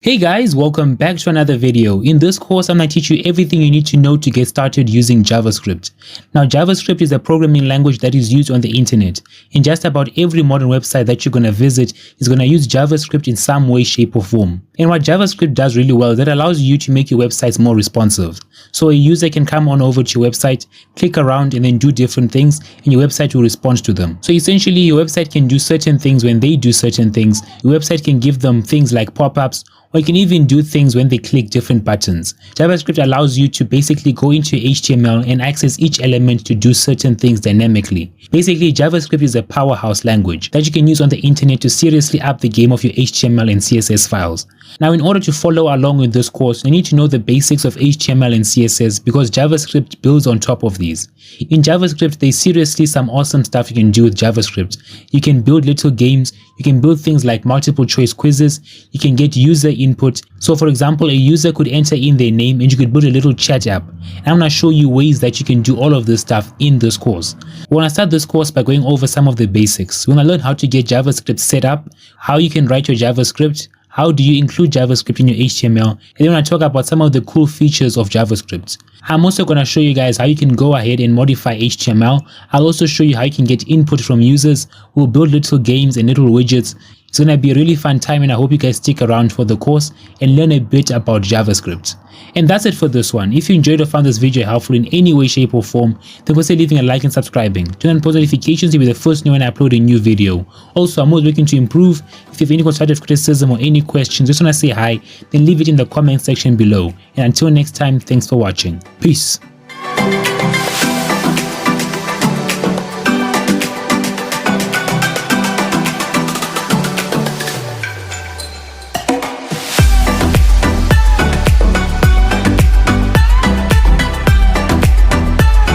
Hey guys, welcome back to another video. In this course, I'm going to teach you everything you need to know to get started using JavaScript. Now, JavaScript is a programming language that is used on the internet. And just about every modern website that you're going to visit is going to use JavaScript in some way, shape, or form. And what JavaScript does really well is that allows you to make your websites more responsive. So a user can come on over to your website, click around, and then do different things, and your website will respond to them. So essentially, your website can do certain things when they do certain things. Your website can give them things like pop-ups, or you can even do things when they click different buttons. JavaScript allows you to basically go into HTML and access each element to do certain things dynamically. Basically, JavaScript is a powerhouse language that you can use on the internet to seriously up the game of your HTML and CSS files. Now, in order to follow along with this course, you need to know the basics of HTML and CSS because JavaScript builds on top of these. In JavaScript, there's seriously some awesome stuff you can do with JavaScript. You can build little games, you can build things like multiple choice quizzes, you can get user input. So for example, a user could enter in their name and you could build a little chat app. And I'm going to show you ways that you can do all of this stuff in this course. We're going to start this course by going over some of the basics. We're going to learn how to get JavaScript set up, how you can write your JavaScript, how do you include JavaScript in your HTML, and then we're going to talk about some of the cool features of JavaScript. I'm also going to show you guys how you can go ahead and modify HTML. I'll also show you how you can get input from users. We'll build little games and little widgets. It's going to be a really fun time, and I hope you guys stick around for the course and learn a bit about JavaScript. And that's it for this one. If you enjoyed or found this video helpful in any way, shape, or form, then consider leaving a like and subscribing. Turn on post notifications to be the first to know when I upload a new video. Also, I'm always looking to improve. If you have any constructive criticism or any questions, just want to say hi, then leave it in the comment section below. And until next time, thanks for watching. Peace.